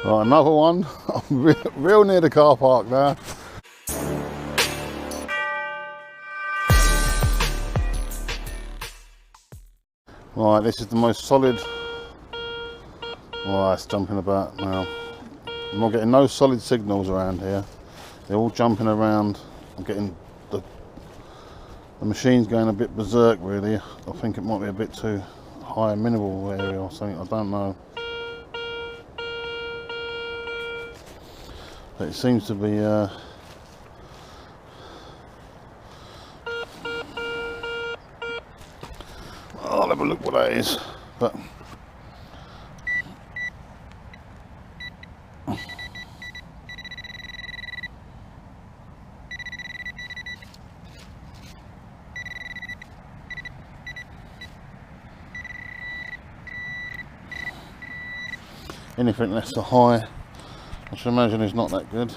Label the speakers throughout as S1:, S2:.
S1: Right, another one. I'm real near the car park now. Right, this is the most solid. Well, it's jumping about now. I'm not getting no solid signals around here. They're all jumping around. I'm getting the machine's going a bit berserk really. I think it might be a bit too high mineral area or something, I don't know. But it seems to be I'll have a look what that is. But anything less than high, I should imagine is not that good.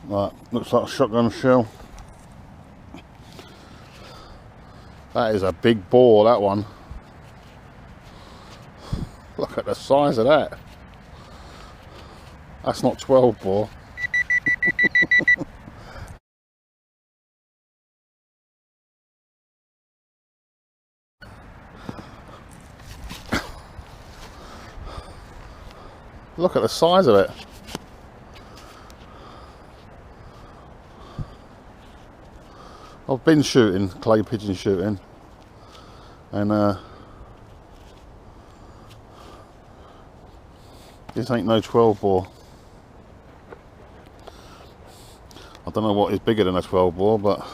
S1: Right, looks like a shotgun shell. That is a big bore, that one. Look at the size of that. That's not 12 bore. Look at the size of it. I've been shooting, clay pigeon shooting, and this ain't no 12 bore. I don't know what is bigger than a 12 bore, but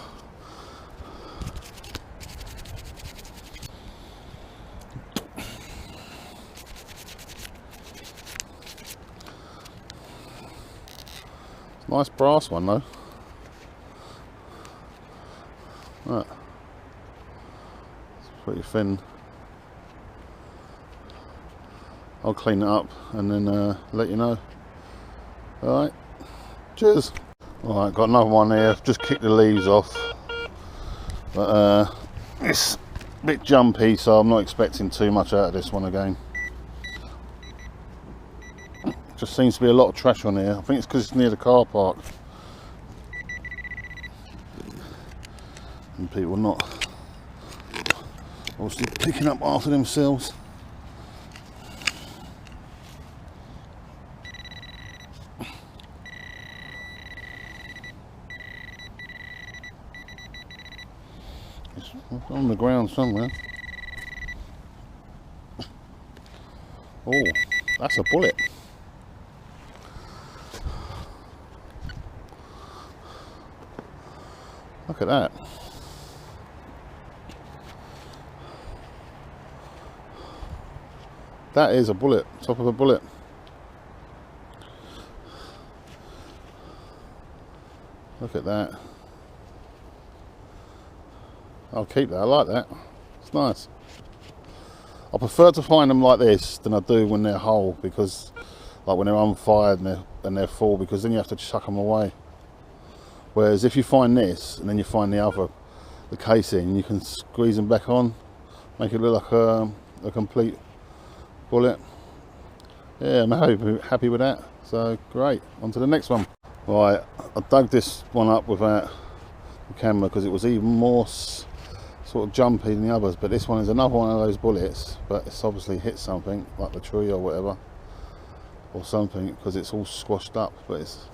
S1: it's a nice brass one though. Right. It's pretty thin. I'll clean it up and then let you know. Alright, cheers. Alright, got another one here. Just kicked the leaves off. But it's a bit jumpy, so I'm not expecting too much out of this one again. Just seems to be a lot of trash on here. I think it's because it's near the car park. And people not obviously picking up after themselves. It's on the ground somewhere. Oh, that's a bullet. Look at that. That is a bullet, top of a bullet. Look at that. I'll keep that, I like that. It's nice. I prefer to find them like this than I do when they're whole, because like when they're unfired and they're full, because then you have to chuck them away. Whereas if you find this and then you find the casing, you can squeeze them back on, make it look like a complete bullet. Yeah, I'm happy with that. So great, on to the next one. Right, I dug this one up without the camera because it was even more sort of jumpy than the others, but this one is another one of those bullets, but it's obviously hit something like the tree or whatever or something, because it's all squashed up. But it's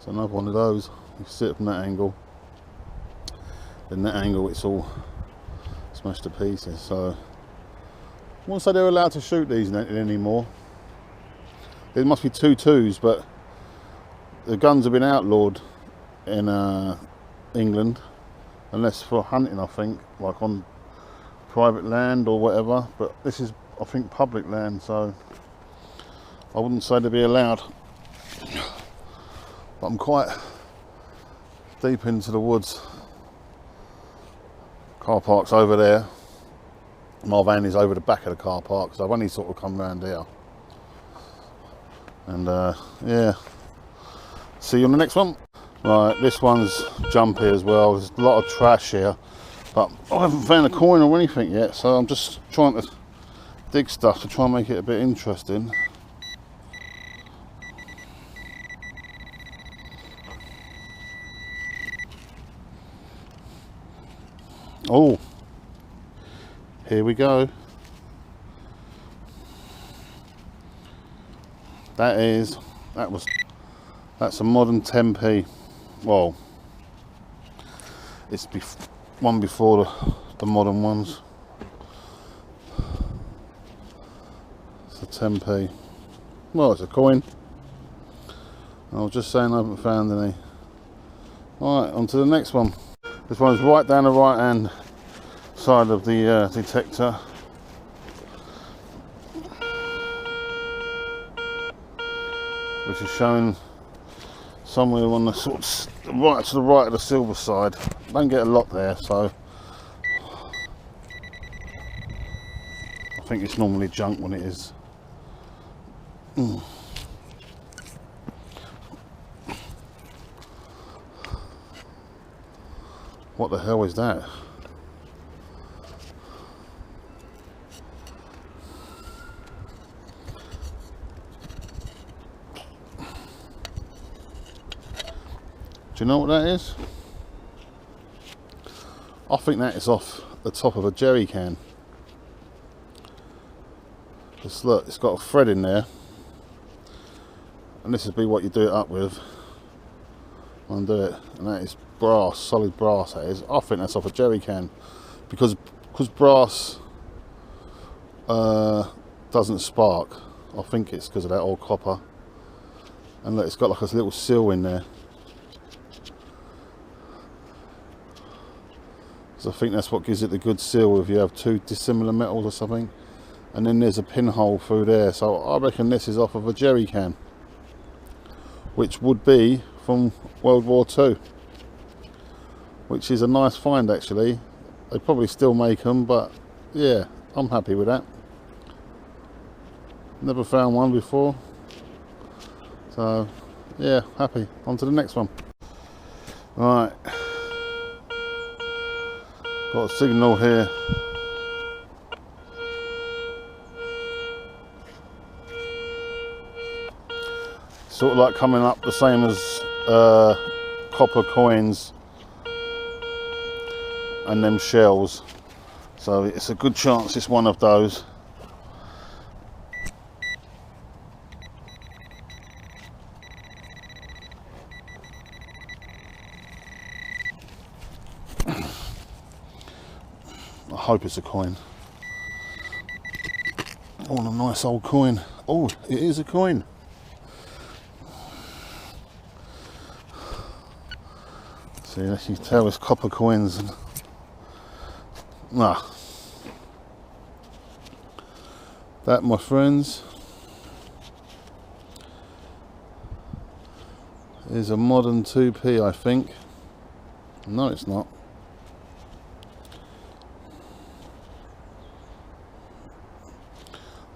S1: another one of those. You see it from that angle, then that angle it's all smashed to pieces. So I won't say they're allowed to shoot these anymore. There must be 2.2s, but the guns have been outlawed in England, unless for hunting, I think, like on private land or whatever. But this is I think, public land, so I wouldn't say they'd be allowed. But I'm quite deep into the woods. Car park's over there. My van is over the back of the car park, so I've only sort of come round here. And yeah, see you on the next one. Right, this one's jumpy as well. There's a lot of trash here, but I haven't found a coin or anything yet, so I'm just trying to dig stuff to try and make it a bit interesting. Oh, here we go. That's a modern Tempe. Well, it's one before the modern ones. It's a Tempe. Well, it's a coin. I was just saying I haven't found any. Alright, on to the next one. This one's right down the right hand side of the detector. Which is shown somewhere on the sort of right to the right of the silver side. Don't get a lot there, so I think it's normally junk when it is. What the hell is that? Do you know what that is? I think that is off the top of a jerry can. Just look, it's got a thread in there, and this would be what you do it up with. Undo it, and that is brass, solid brass. That is. I think that's off a jerry can, because brass doesn't spark. I think it's because of that old copper. And look, it's got like a little seal in there. So I think that's what gives it the good seal if you have two dissimilar metals or something. And then there's a pinhole through there. So I reckon this is off of a jerry can, which would be from World War II, which is a nice find actually. They probably still make them, but yeah, I'm happy with that. Never found one before, so yeah, happy. On to the next one. Right, got a signal here. Sort of like coming up the same as copper coins and them shells, so it's a good chance it's one of those. I hope it's a coin. Oh, a nice old coin. Oh, it is a coin. See, as you can tell, it's copper coins. That, my friends, is a modern 2p, I think. No, it's not.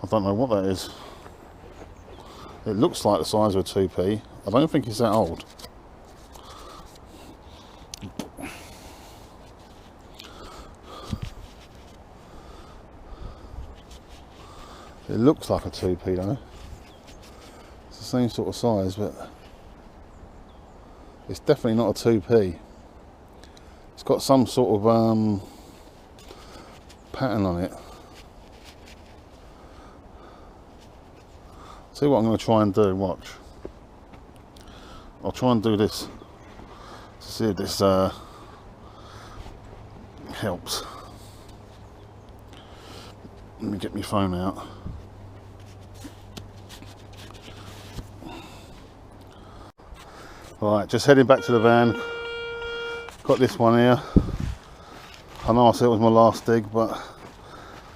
S1: I don't know what that is. It looks like the size of a 2p. I don't think it's that old. It looks like a 2p though. It's the same sort of size, but it's definitely not a 2p. It's got some sort of pattern on it. See what I'm going to try and do, watch. I'll try and do this to see if this helps. Let me get my phone out. Right, just heading back to the van. Got this one here. I know I said it was my last dig, but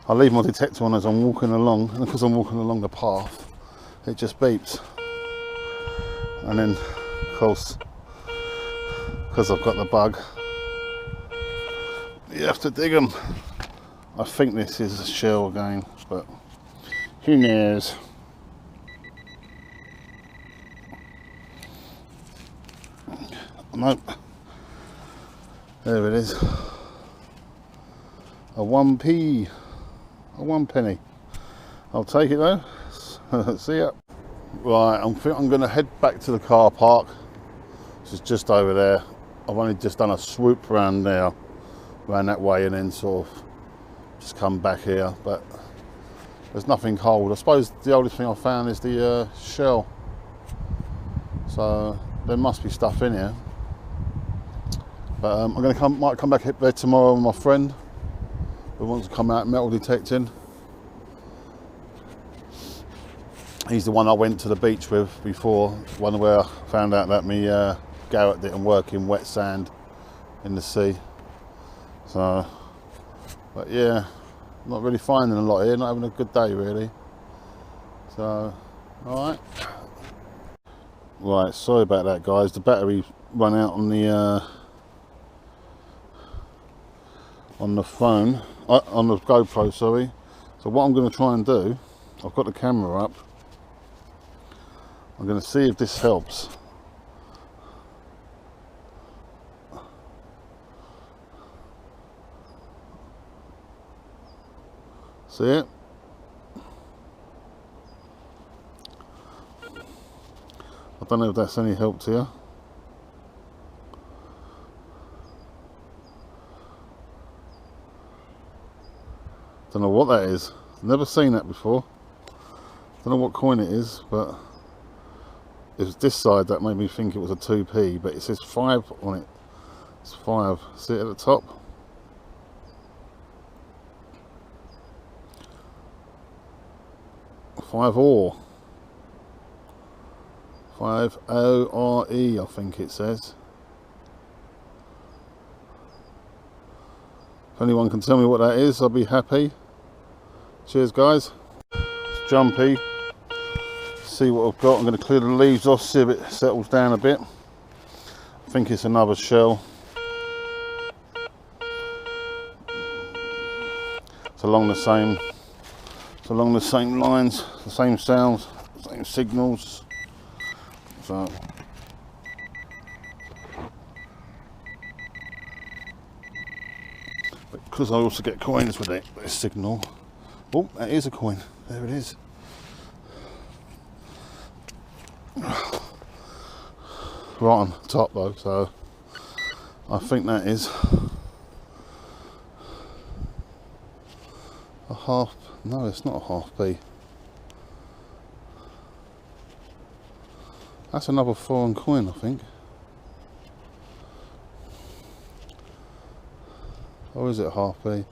S1: I leave my detector on as I'm walking along, and because I'm walking along the path, it just beeps. And then, of course, because I've got the bug, you have to dig them. I think this is a shell again, but who knows? Nope. There it is. A 1p. A 1 penny. I'll take it though. See ya. Right, I think I'm going to head back to the car park. This is just over there. I've only just done a swoop around there, around that way, and then sort of just come back here. But there's nothing cold. I suppose the only thing I found is the shell. So there must be stuff in here. But I'm going to might come back there tomorrow with my friend who wants to come out metal detecting. He's the one I went to the beach with before, one where I found out that me Garrett didn't work in wet sand in the sea. So, but yeah, not really finding a lot here, not having a good day really. So, alright. Right, sorry about that guys, the battery ran out on the phone, on the GoPro, sorry. So what I'm going to try and do, I've got the camera up, I'm going to see if this helps. See it? I don't know if that's any help to you. Don't know what that is. Never seen that before. Don't know what coin it is, but it was this side that made me think it was a 2p, but it says 5 on it. It's 5. See it at the top? Five ore. 5-O-R-E, I think it says. If anyone can tell me what that is, I'll be happy. Cheers guys. It's jumpy. See what I've got. I'm going to clear the leaves off, see if it settles down a bit. I think it's another shell. It's along the same lines, the same sounds, the same signals. So because I also get coins with this signal. Oh, that is a coin. There it is. Right on top though, so I think that is a half. No, it's not a half p. That's another foreign coin, I think. Or is it a half p?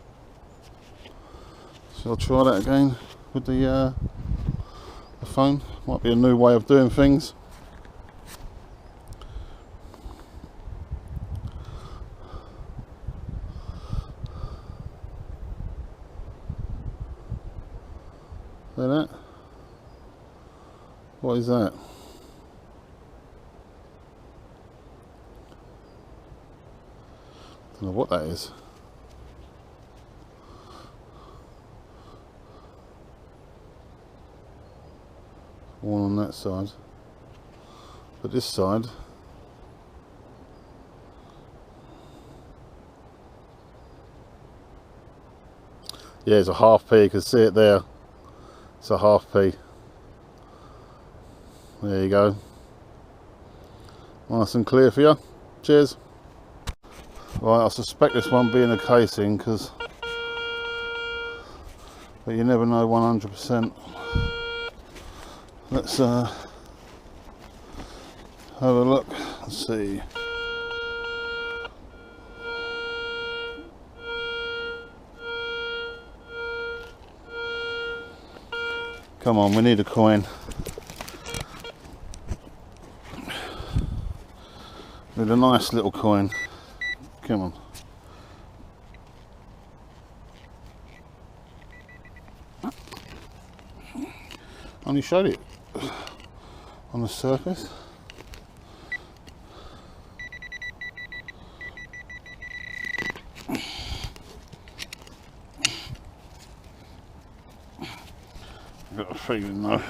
S1: Shall I try that again with the phone? Might be a new way of doing things. See that? What is that? Don't know what that is. One on that side, but this side yeah, it's a half p. You can see it there. It's a half p. There you go. Nice and clear for you. Cheers. Right, I suspect this one being a casing, but you never know 100%. Let's have a look and see. Come on, we need a coin. Need a nice little coin. Come on. Only showed it on the surface. I've got a feeling though.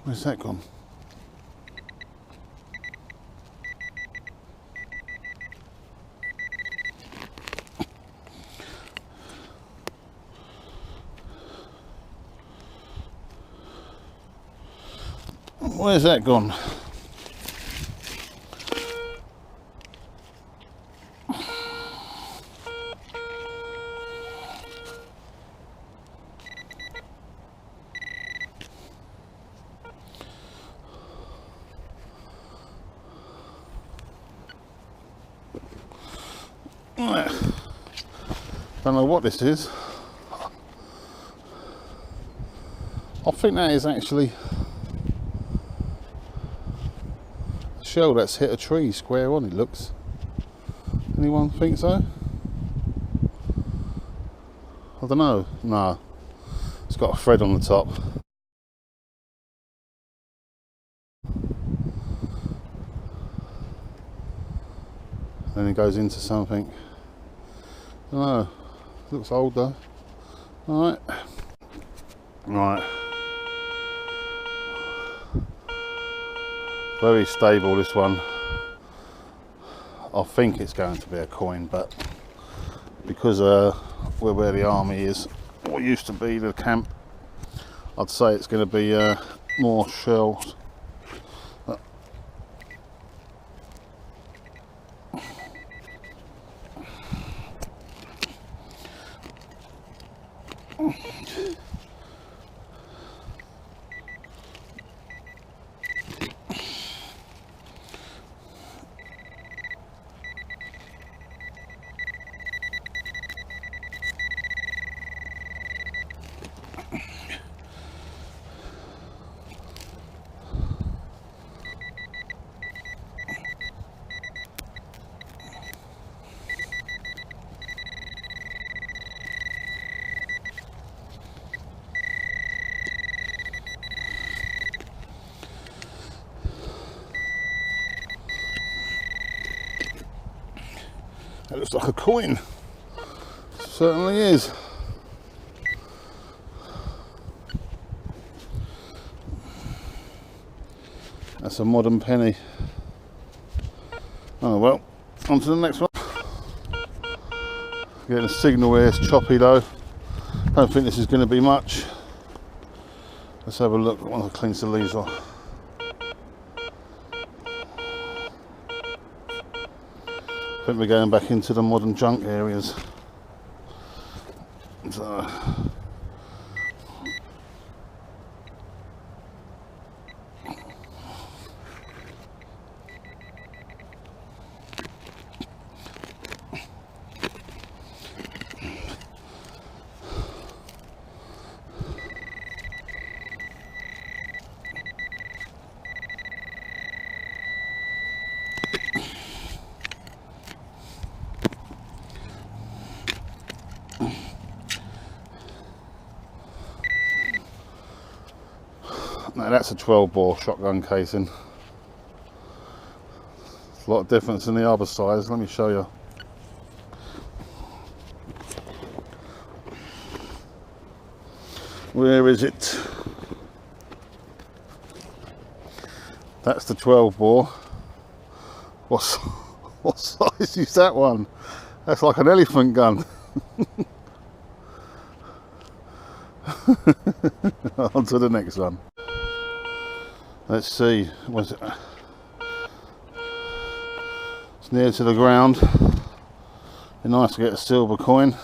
S1: Where's that gone? Where's that gone? Right. Don't know what this is. I think that is actually a shell that's hit a tree square on, it looks. Anyone think so? I don't know. No. It's got a thread on the top. Then it goes into something. I don't know. Looks old though. Alright. Right. Very stable, this one. I think it's going to be a coin, but because we're where the army is, what used to be the camp, I'd say it's going to be more shells. That looks like a coin. Certainly is. That's a modern penny. Oh well, on to the next one. Getting a signal here, it's choppy though. Don't think this is going to be much. Let's have a look once I clean the leaves off. I think we're going back into the modern junk areas. So. Now that's a 12 bore shotgun casing. There's a lot of difference in the other size. Let me show you. Where is it? That's the 12 bore. What size is that one? That's like an elephant gun. On to the next one. Let's see, was it? It's near to the ground. Be nice to get a silver coin.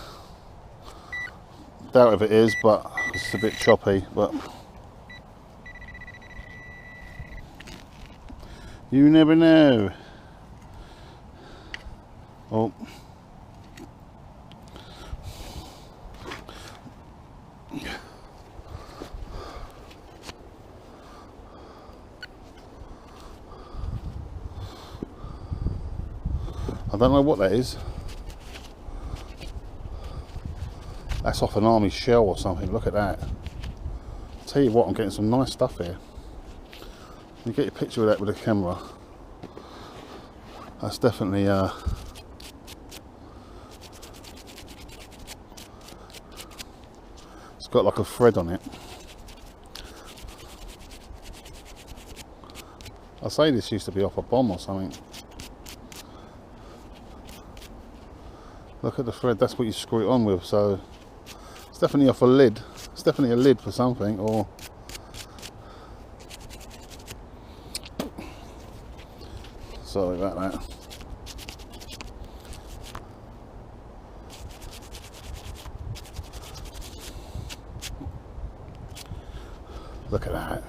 S1: Doubt if it is, but it's a bit choppy. But you never know. Oh. I don't know what that is. That's off an army shell or something. Look at that. I'll tell you what, I'm getting some nice stuff here. You get your picture of that with the camera. That's definitely it's got like a thread on it. I say this used to be off a bomb or something. Look at the thread, that's what you screw it on with, so it's definitely off a lid. It's definitely a lid for something, or sorry about that. Look at that.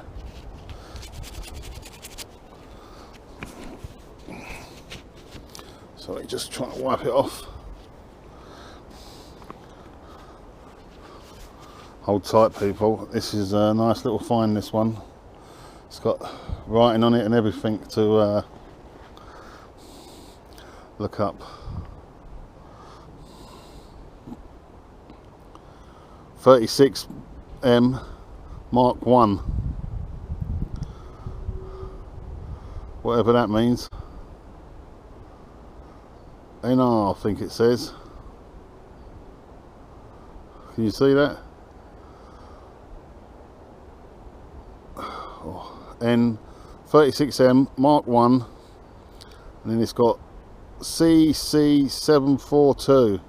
S1: Sorry, just trying to wipe it off. Hold tight, people. This is a nice little find, this one. It's got writing on it and everything to look up. 36M Mark 1. Whatever that means. NR, I think it says. Can you see that? N36M Mark 1, and then it's got CC742.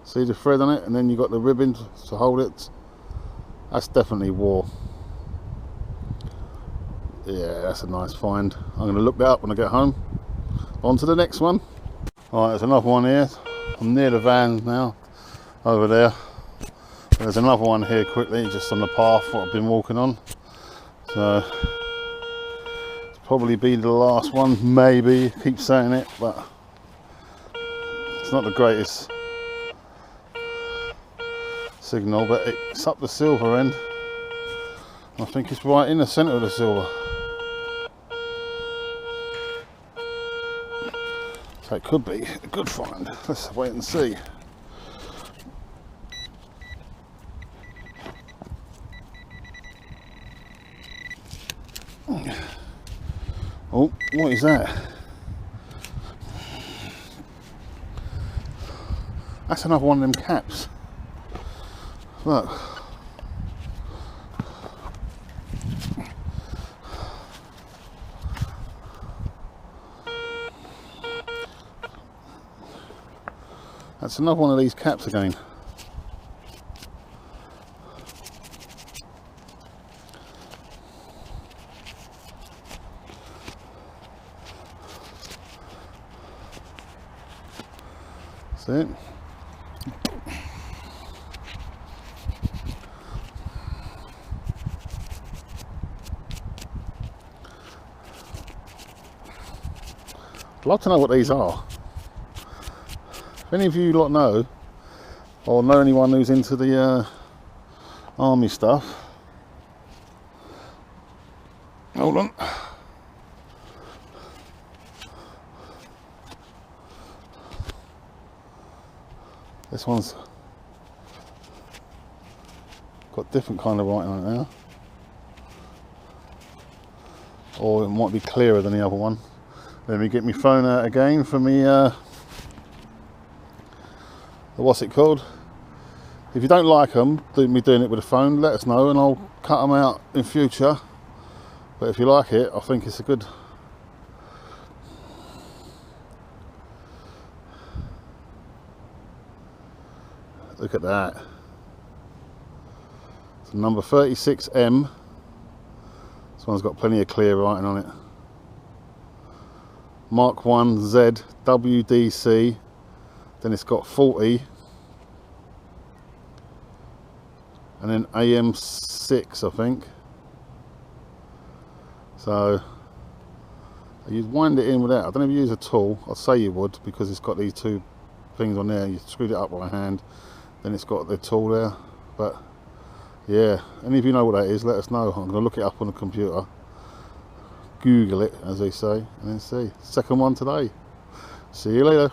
S1: See the thread on it, and then you got the ribbon to hold it. That's definitely war. Yeah, that's a nice find. I'm going to look that up when I get home. On to the next one. Alright, there's another one here. I'm near the van now, over there. There's another one here quickly, just on the path what I've been walking on. So, it's probably be the last one, maybe. Keep saying it, but it's not the greatest signal, but it's up the silver end. I think it's right in the centre of the silver. So it could be a good find. Let's wait and see. Oh, what is that? That's another one of them caps. Look. That's another one of these caps again. That's it. I'd love to know what these are. If any of you lot know, or know anyone who's into the army stuff, hold on. This one's got different kind of writing on it now, or it might be clearer than the other one. Let me get my phone out again for me. What's it called? If you don't like them, me doing it with a phone, let us know and I'll cut them out in future. But if you like it, I think it's a good. Look at that. It's number 36M. This one's got plenty of clear writing on it. Mark 1 Z WDC. Then it's got 40. And then AM6, I think. So You'd wind it in with that. I don't know if you use a tool. I'd say you would, because it's got these two things on there. You screwed it up by hand, then it's got the tool there. But yeah, any of you know what that is, let us know. I'm going to look it up on the computer, Google it as they say, and then see. Second one today. See you later.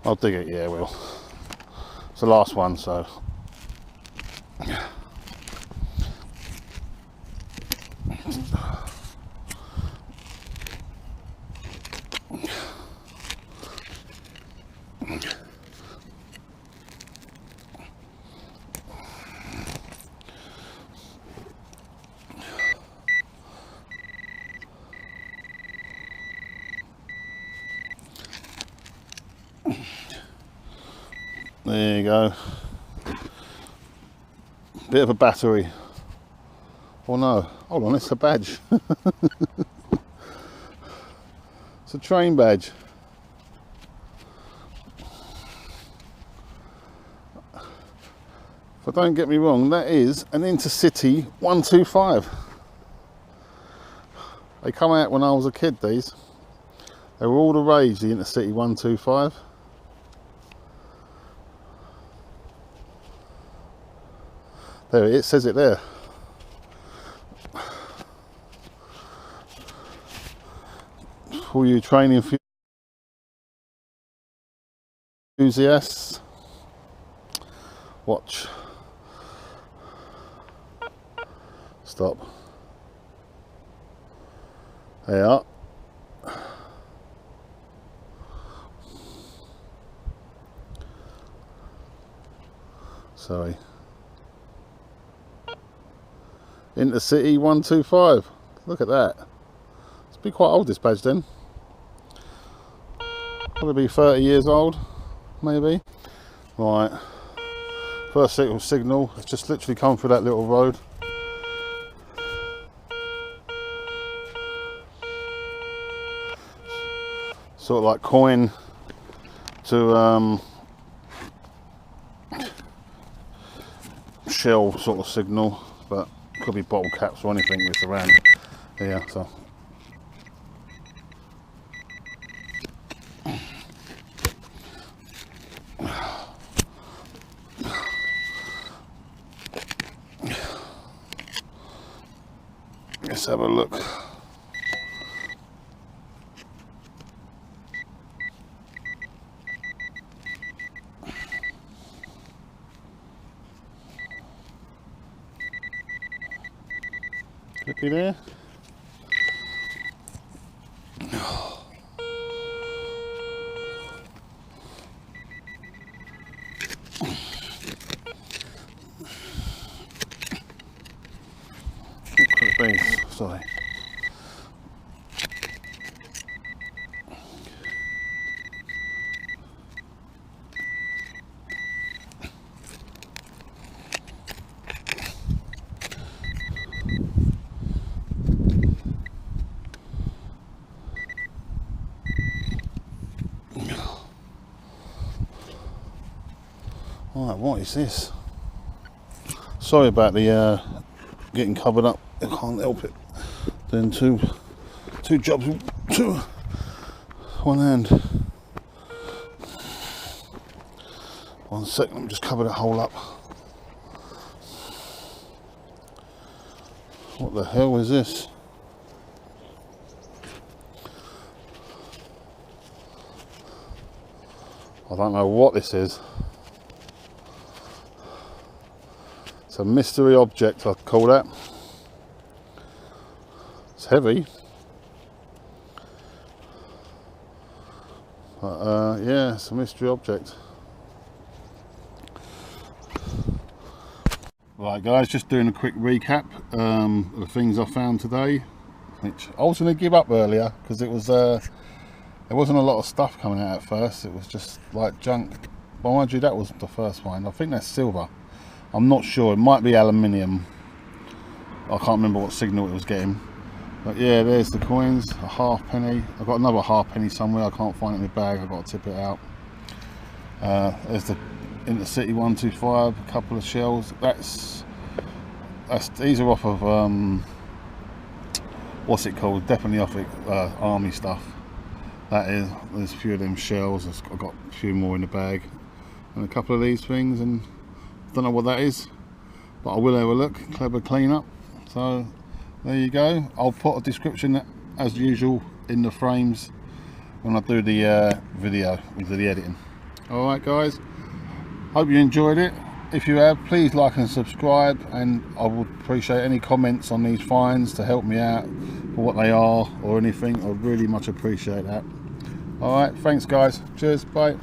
S1: I'll dig it, yeah, will. It's the last one, so. There you go. Bit of a battery. Oh no, hold on, it's a badge. It's a train badge. But don't get me wrong, that is an Intercity 125. They come out when I was a kid, these. They were all the rage, the Intercity 125. There it is, says it there. For you training enthusiasts, watch. Stop. There you are. Sorry. Intercity 125. Look at that. It's been quite old, this badge then. Probably 30 years old, maybe. Right. First signal. It's just literally come through that little road. Sort of like coin to shell sort of signal, but could be bottle caps or anything that's around here. So let's have a look. Clippy there. Sorry. Right, what is this? Sorry about the getting covered up. I can't help it. Then two jobs, one hand. One second, let me just cover that hole up. What the hell is this? I don't know what this is. It's a mystery object, I'd call that. It's heavy. But yeah, it's a mystery object. Right guys, just doing a quick recap of the things I found today, which I was going to give up earlier because it was there wasn't a lot of stuff coming out at first. It was just like junk. But mind you, that was the first one. I think that's silver. I'm not sure, it might be aluminium. I can't remember what signal it was getting. But yeah, there's the coins, a half penny. I've got another half penny somewhere, I can't find it in my bag, I've got to tip it out. There's the Intercity 125, a couple of shells. That's these are off of what's it called? Definitely off it, army stuff. That is. There's a few of them shells. I've got a few more in the bag, and a couple of these things, and I don't know what that is, but I will have a look. Clever clean up. So there you go. I'll put a description as usual in the frames when I do the video with the editing. All right, guys. Hope you enjoyed it. If you have, please like and subscribe, and I would appreciate any comments on these finds to help me out for what they are or anything. I'd really much appreciate that. All right, thanks guys. Cheers, bye.